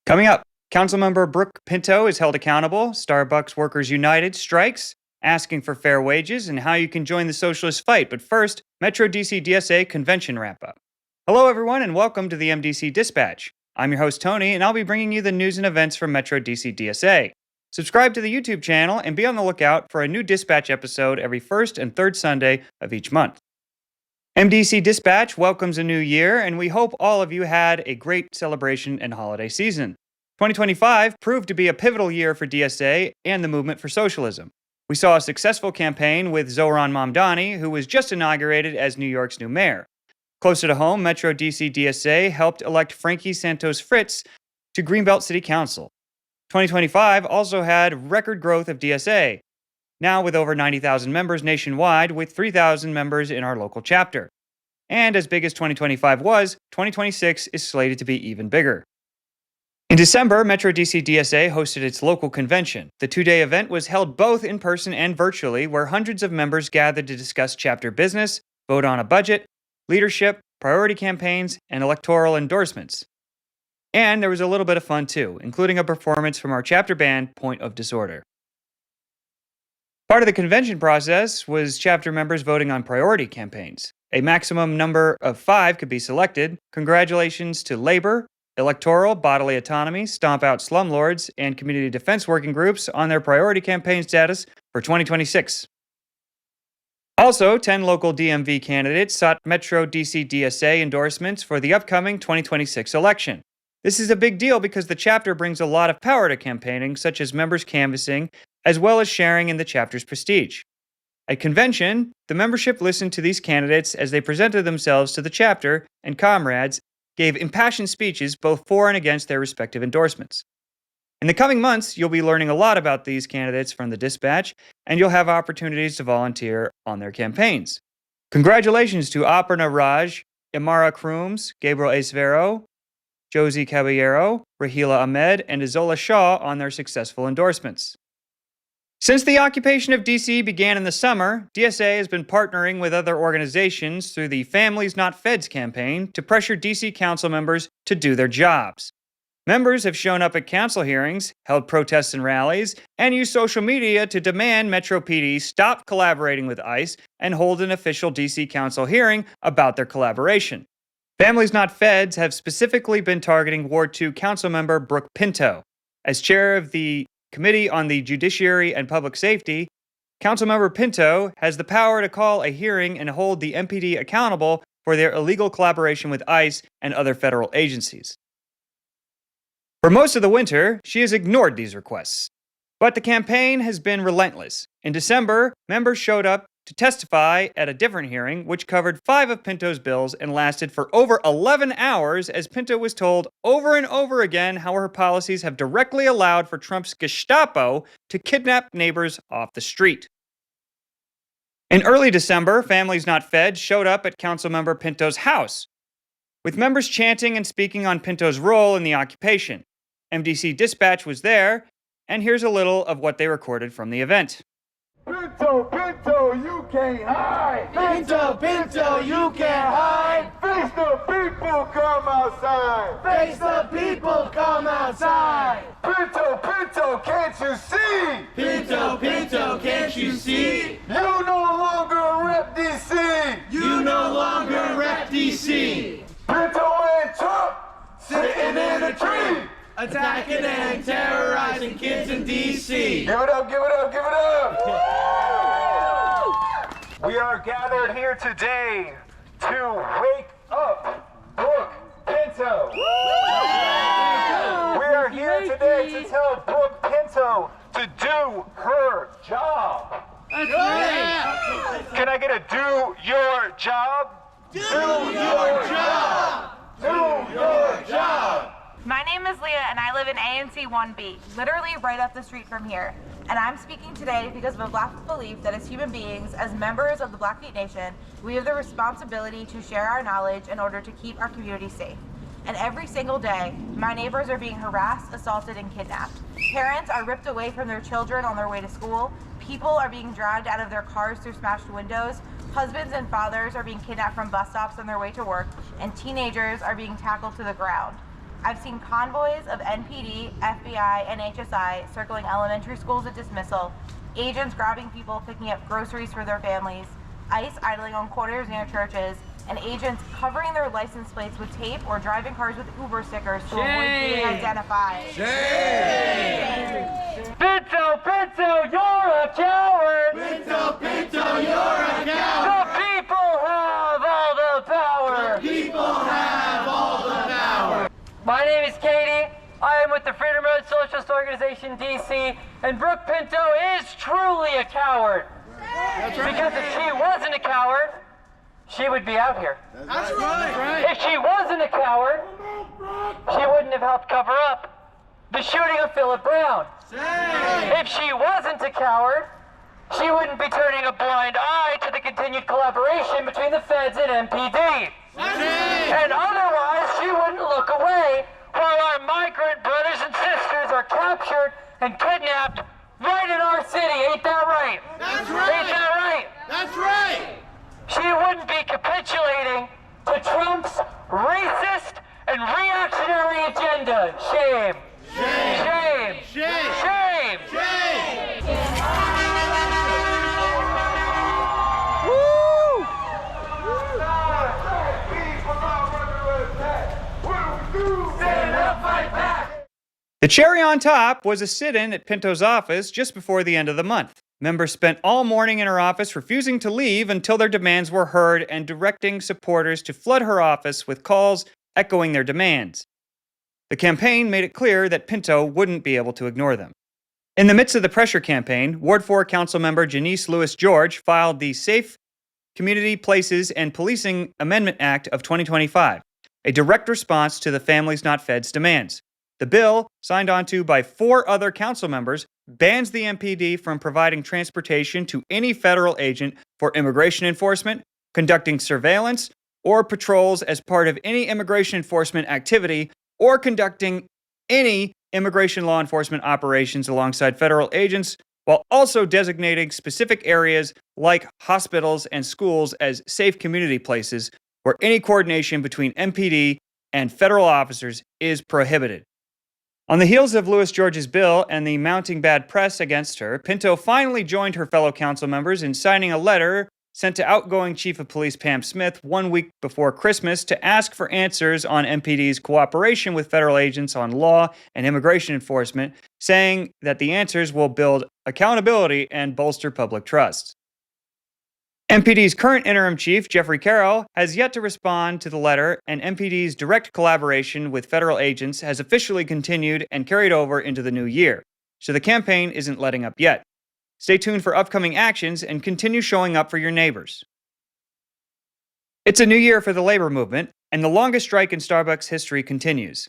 Coming up, Councilmember Brooke Pinto is held accountable, Starbucks Workers United strikes, asking for fair wages, and how you can join the socialist fight. But first, Metro DC DSA convention wrap-up. Hello, everyone, and welcome to the MDC Dispatch. I'm your host, Tony, and I'll be bringing you the news and events from Metro DC DSA. Subscribe to the YouTube channel and be on the lookout for a new Dispatch episode every first and third Sunday of each month. MDC Dispatch welcomes a new year, and we hope all of you had a great celebration and holiday season. 2025 proved to be a pivotal year for DSA and the movement for socialism. We saw a successful campaign with Zohran Mamdani, who was just inaugurated as New York's new mayor. Closer to home, Metro DC DSA helped elect Frankie Santos Fritz to Greenbelt City Council. 2025 also had record growth of DSA, now with over 90,000 members nationwide, with 3,000 members in our local chapter. And as big as 2025 was, 2026 is slated to be even bigger. In December, Metro DC DSA hosted its local convention. The two-day event was held both in person and virtually, where hundreds of members gathered to discuss chapter business, vote on a budget, leadership, priority campaigns, and electoral endorsements. And there was a little bit of fun too, including a performance from our chapter band, Point of Disorder. Part of the convention process was chapter members voting on priority campaigns. A maximum number of 5 could be selected. Congratulations to Labor, Electoral, Bodily Autonomy, Stomp Out Slumlords, and Community Defense Working Groups on their priority campaign status for 2026. Also, 10 local DMV candidates sought Metro DC DSA endorsements for the upcoming 2026 election. This is a big deal because the chapter brings a lot of power to campaigning, such as members canvassing, as well as sharing in the chapter's prestige. At convention, the membership listened to these candidates as they presented themselves to the chapter, and comrades gave impassioned speeches both for and against their respective endorsements. In the coming months, you'll be learning a lot about these candidates from the Dispatch, and you'll have opportunities to volunteer on their campaigns. Congratulations to Aparna Raj, Imara Crooms, Gabriel Acevero, Josie Caballero, Rahila Ahmed, and Izola Shaw on their successful endorsements. Since the occupation of D.C. began in the summer, DSA has been partnering with other organizations through the Families Not Feds campaign to pressure D.C. council members to do their jobs. Members have shown up at council hearings, held protests and rallies, and used social media to demand Metro PD stop collaborating with ICE and hold an official D.C. council hearing about their collaboration. Families Not Feds have specifically been targeting Ward 2 councilmember Brooke Pinto. As chair of the Committee on the Judiciary and Public Safety, Councilmember Pinto has the power to call a hearing and hold the MPD accountable for their illegal collaboration with ICE and other federal agencies. For most of the winter, she has ignored these requests. But the campaign has been relentless. In December, members showed up to testify at a different hearing, which covered 5 of Pinto's bills and lasted for over 11 hours, as Pinto was told over and over again how her policies have directly allowed for Trump's Gestapo to kidnap neighbors off the street. In early December, Families Not Fed showed up at Councilmember Pinto's house, with members chanting and speaking on Pinto's role in the occupation. MDC Dispatch was there, and here's a little of what they recorded from the event. Pinto, Pinto, you can't hide! Pinto, Pinto, you can't hide! Face the people, come outside! Face the people, come outside! Pinto, Pinto, can't you see? Pinto, Pinto, can't you see? You no longer rep DC! You no longer rep DC! Pinto and Trump sitting in a tree! Attacking and terrorizing kids in DC! Give it up, give it up, give it up! We are gathered here today to wake up Brooke Pinto. We are here today to tell Brooke Pinto to do her job. Can I get a do your job? Do your job! Do your job! My name is Leah and I live in ANC 1B, literally right up the street from here. And I'm speaking today because of a Black belief that as human beings, as members of the Blackfeet Nation, we have the responsibility to share our knowledge in order to keep our community safe. And every single day, my neighbors are being harassed, assaulted, and kidnapped. Parents are ripped away from their children on their way to school. People are being dragged out of their cars through smashed windows. Husbands and fathers are being kidnapped from bus stops on their way to work. And teenagers are being tackled to the ground. I've seen convoys of NPD, FBI, and HSI circling elementary schools at dismissal, agents grabbing people picking up groceries for their families, ICE idling on corners near churches, and agents covering their license plates with tape or driving cars with Uber stickers to avoid being identified. Pinto, Pinto, you're a coward! Pinto, Pinto, you're a coward! The people have all the power! People have all the power! My name is Katie. I am with the Freedom Road Socialist Organization, DC, and Brooke Pinto is truly a coward. That's right. Because if she wasn't a coward, she would be out here. That's right. If she wasn't a coward, she wouldn't have helped cover up the shooting of Philip Brown. If she wasn't a coward, she wouldn't be turning a blind eye to the continued collaboration between the feds and MPD. And otherwise, she wouldn't look away while our migrant brothers and sisters are captured and kidnapped right in our city. Ain't that right? That's right. Ain't that right? That's right. She wouldn't be capitulating to Trump's racist and reactionary agenda. Shame. Shame. Shame. Shame. Shame. The cherry on top was a sit-in at Pinto's office just before the end of the month. Members spent all morning in her office refusing to leave until their demands were heard and directing supporters to flood her office with calls echoing their demands. The campaign made it clear that Pinto wouldn't be able to ignore them. In the midst of the pressure campaign, Ward 4 Councilmember Janice Lewis-George filed the Safe Community Places and Policing Amendment Act of 2025, a direct response to the Families Not Fed's demands. The bill, signed onto by 4 other council members, bans the MPD from providing transportation to any federal agent for immigration enforcement, conducting surveillance or patrols as part of any immigration enforcement activity, or conducting any immigration law enforcement operations alongside federal agents, while also designating specific areas like hospitals and schools as safe community places where any coordination between MPD and federal officers is prohibited. On the heels of Lewis-George's bill and the mounting bad press against her, Pinto finally joined her fellow council members in signing a letter sent to outgoing Chief of Police Pam Smith 1 week before Christmas to ask for answers on MPD's cooperation with federal agents on law and immigration enforcement, saying that the answers will build accountability and bolster public trust. MPD's current interim chief, Jeffrey Carroll, has yet to respond to the letter, and MPD's direct collaboration with federal agents has officially continued and carried over into the new year, so the campaign isn't letting up yet. Stay tuned for upcoming actions and continue showing up for your neighbors. It's a new year for the labor movement, and the longest strike in Starbucks history continues.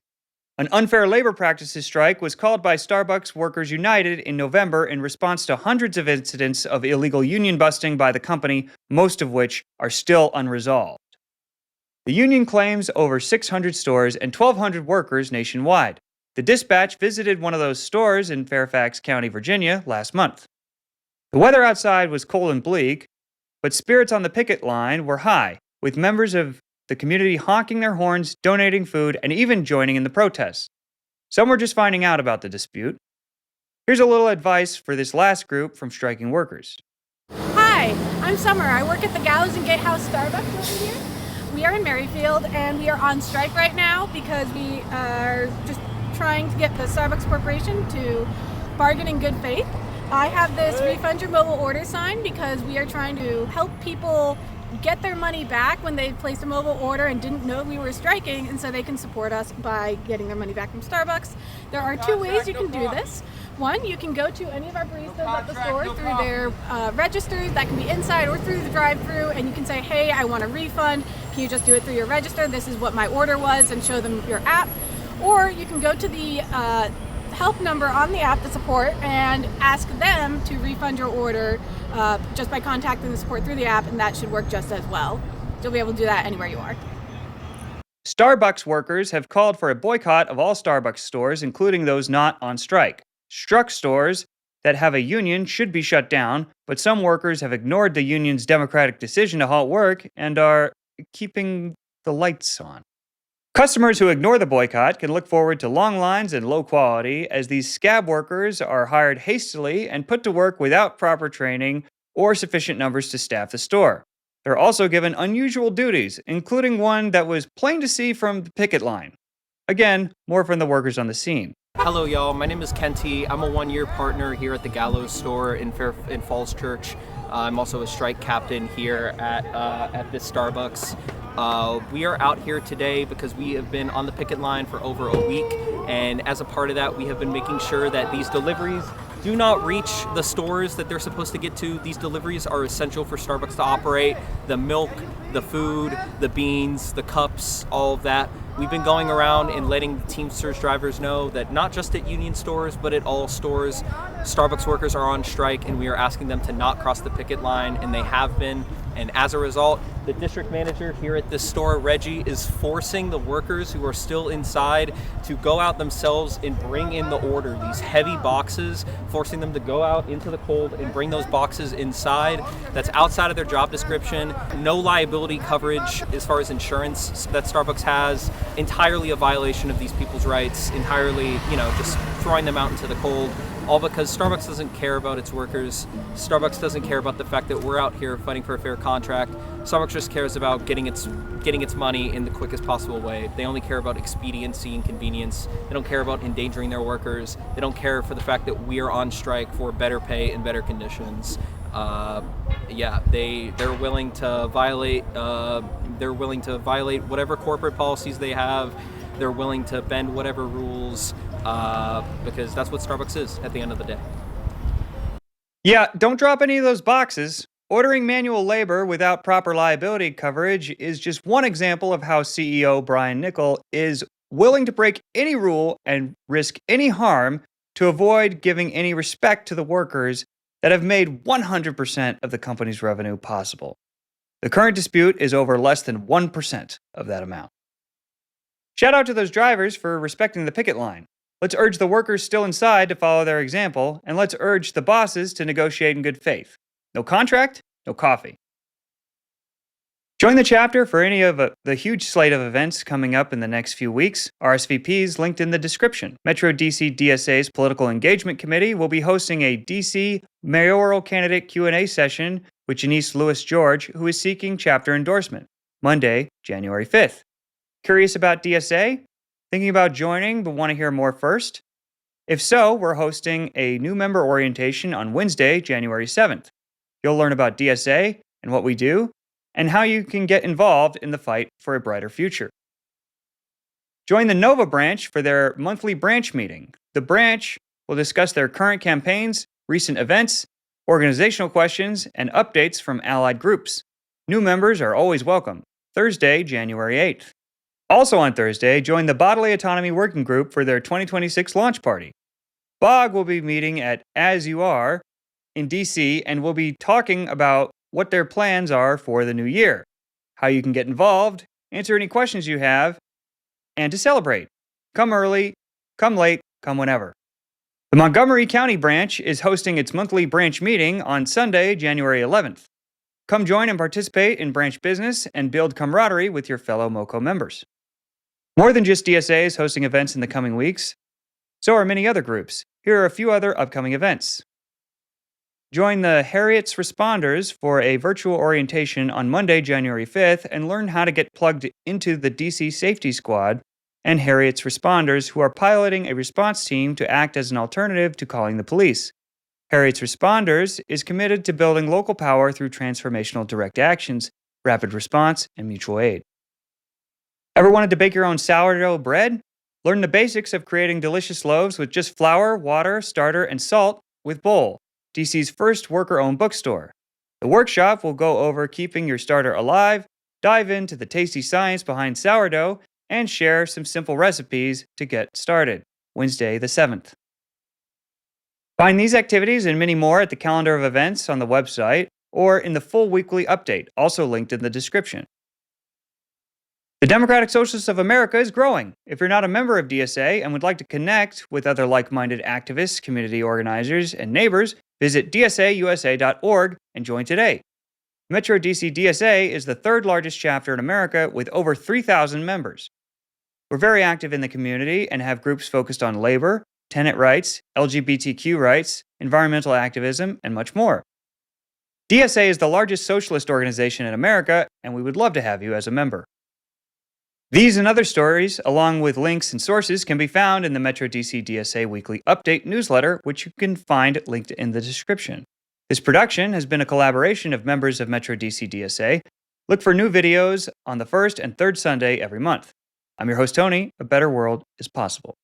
An unfair labor practices strike was called by Starbucks Workers United in November in response to hundreds of incidents of illegal union busting by the company, most of which are still unresolved. The union claims over 600 stores and 1,200 workers nationwide. The Dispatch visited one of those stores in Fairfax County, Virginia, last month. The weather outside was cold and bleak, but spirits on the picket line were high, with members of the community honking their horns, donating food, and even joining in the protests. Some were just finding out about the dispute. Here's a little advice for this last group from striking workers. Hi, I'm Summer. I work at the Gallows and Gatehouse Starbucks over here. We are in Merrifield, and we are on strike right now because we are just trying to get the Starbucks Corporation to bargain in good faith. I have this refund your mobile order sign because we are trying to help people get their money back when they placed a mobile order and didn't know we were striking, and so they can support us by getting their money back from Starbucks. There are 2 ways you can do this. One, you can go to any of our baristas at the store through their registers, that can be inside or through the drive-thru, and you can say, hey, I want a refund. Can you just do it through your register? This is what my order was, and show them your app. Or you can go to the help number on the app, the support, and ask them to refund your order just by contacting the support through the app, and that should work just as well. You'll be able to do that anywhere you are. Starbucks workers have called for a boycott of all Starbucks stores, including those not on strike. Struck stores that have a union should be shut down, but some workers have ignored the union's democratic decision to halt work and are keeping the lights on. Customers who ignore the boycott can look forward to long lines and low quality as these scab workers are hired hastily and put to work without proper training or sufficient numbers to staff the store. They're also given unusual duties, including one that was plain to see from the picket line. Again, more from the workers on the scene. Hello y'all, my name is Kenty. I'm a one-year partner here at the Gallows store in Falls Church. I'm also a strike captain here at this Starbucks. We are out here today because we have been on the picket line for over a week, and as a part of that we have been making sure that these deliveries do not reach the stores that they're supposed to get to. These deliveries are essential for Starbucks to operate. The milk, the food, the beans, the cups, all of that. We've been going around and letting the Teamsters drivers know that not just at Union stores, but at all stores, Starbucks workers are on strike, and we are asking them to not cross the picket line, and they have been. And as a result, the district manager here at this store, Reggie, is forcing the workers who are still inside to go out themselves and bring in the order, these heavy boxes, forcing them to go out into the cold and bring those boxes inside. That's outside of their job description. No liability coverage as far as insurance that Starbucks has. Entirely a violation of these people's rights, entirely, just throwing them out into the cold. All because Starbucks doesn't care about its workers. Starbucks doesn't care about the fact that we're out here fighting for a fair contract. Starbucks just cares about getting its money in the quickest possible way. They only care about expediency and convenience. They don't care about endangering their workers. They don't care for the fact that we are on strike for better pay and better conditions. They're willing to violate. They're willing to violate whatever corporate policies they have. They're willing to bend whatever rules. Because that's what Starbucks is at the end of the day. Yeah, don't drop any of those boxes. Ordering manual labor without proper liability coverage is just one example of how CEO Brian Nickel is willing to break any rule and risk any harm to avoid giving any respect to the workers that have made 100% of the company's revenue possible. The current dispute is over less than 1% of that amount. Shout out to those drivers for respecting the picket line. Let's urge the workers still inside to follow their example, and let's urge the bosses to negotiate in good faith. No contract, no coffee. Join the chapter for any of the huge slate of events coming up in the next few weeks. RSVPs linked in the description. Metro DC DSA's Political Engagement Committee will be hosting a DC mayoral candidate Q&A session with Janice Lewis-George, who is seeking chapter endorsement, Monday, January 5th. Curious about DSA? Thinking about joining but want to hear more first? If so, we're hosting a new member orientation on Wednesday, January 7th. You'll learn about DSA and what we do, and how you can get involved in the fight for a brighter future. Join the Nova branch for their monthly branch meeting. The branch will discuss their current campaigns, recent events, organizational questions, and updates from allied groups. New members are always welcome. Thursday, January 8th. Also on Thursday, join the Bodily Autonomy Working Group for their 2026 launch party. BOG will be meeting at As You Are in DC, and we'll be talking about what their plans are for the new year, how you can get involved, answer any questions you have, and to celebrate. Come early, come late, come whenever. The Montgomery County branch is hosting its monthly branch meeting on Sunday, January 11th. Come join and participate in branch business and build camaraderie with your fellow MoCo members. More than just DSA is hosting events in the coming weeks. So are many other groups. Here are a few other upcoming events. Join the Harriet's Responders for a virtual orientation on Monday, January 5th, and learn how to get plugged into the DC Safety Squad and Harriet's Responders, who are piloting a response team to act as an alternative to calling the police. Harriet's Responders is committed to building local power through transformational direct actions, rapid response, and mutual aid. Ever wanted to bake your own sourdough bread? Learn the basics of creating delicious loaves with just flour, water, starter, and salt with Bowl, DC's first worker-owned bookstore. The workshop will go over keeping your starter alive, dive into the tasty science behind sourdough, and share some simple recipes to get started. Wednesday the 7th. Find these activities and many more at the calendar of events on the website or in the full weekly update, also linked in the description. The Democratic Socialists of America is growing. If you're not a member of DSA and would like to connect with other like-minded activists, community organizers, and neighbors, visit dsausa.org and join today. Metro DC DSA is the third largest chapter in America with over 3,000 members. We're very active in the community and have groups focused on labor, tenant rights, LGBTQ rights, environmental activism, and much more. DSA is the largest socialist organization in America, and we would love to have you as a member. These and other stories, along with links and sources, can be found in the Metro DC DSA Weekly Update newsletter, which you can find linked in the description. This production has been a collaboration of members of Metro DC DSA. Look for new videos on the first and third Sunday every month. I'm your host, Tony. A better world is possible.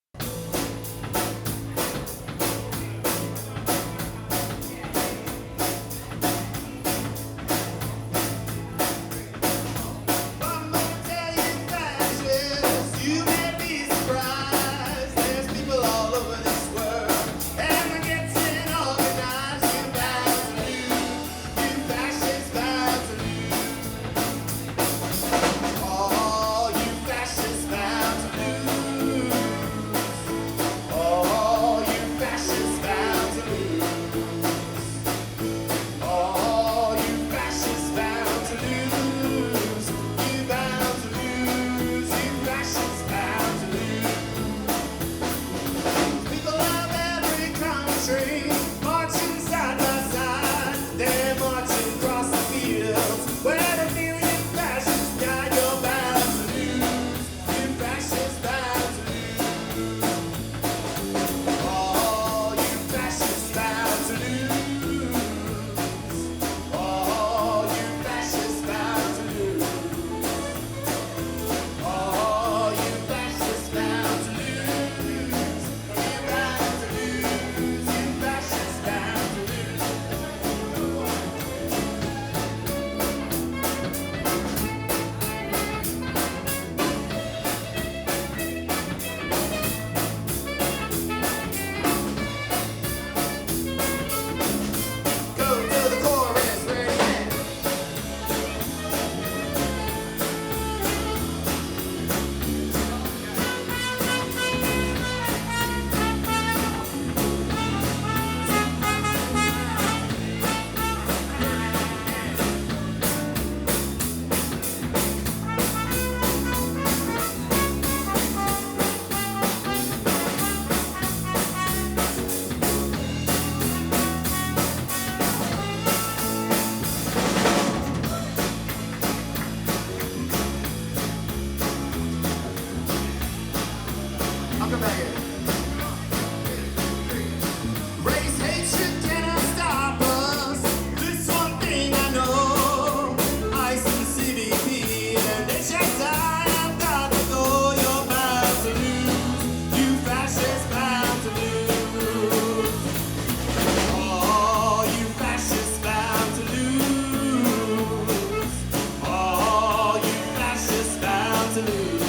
To lose.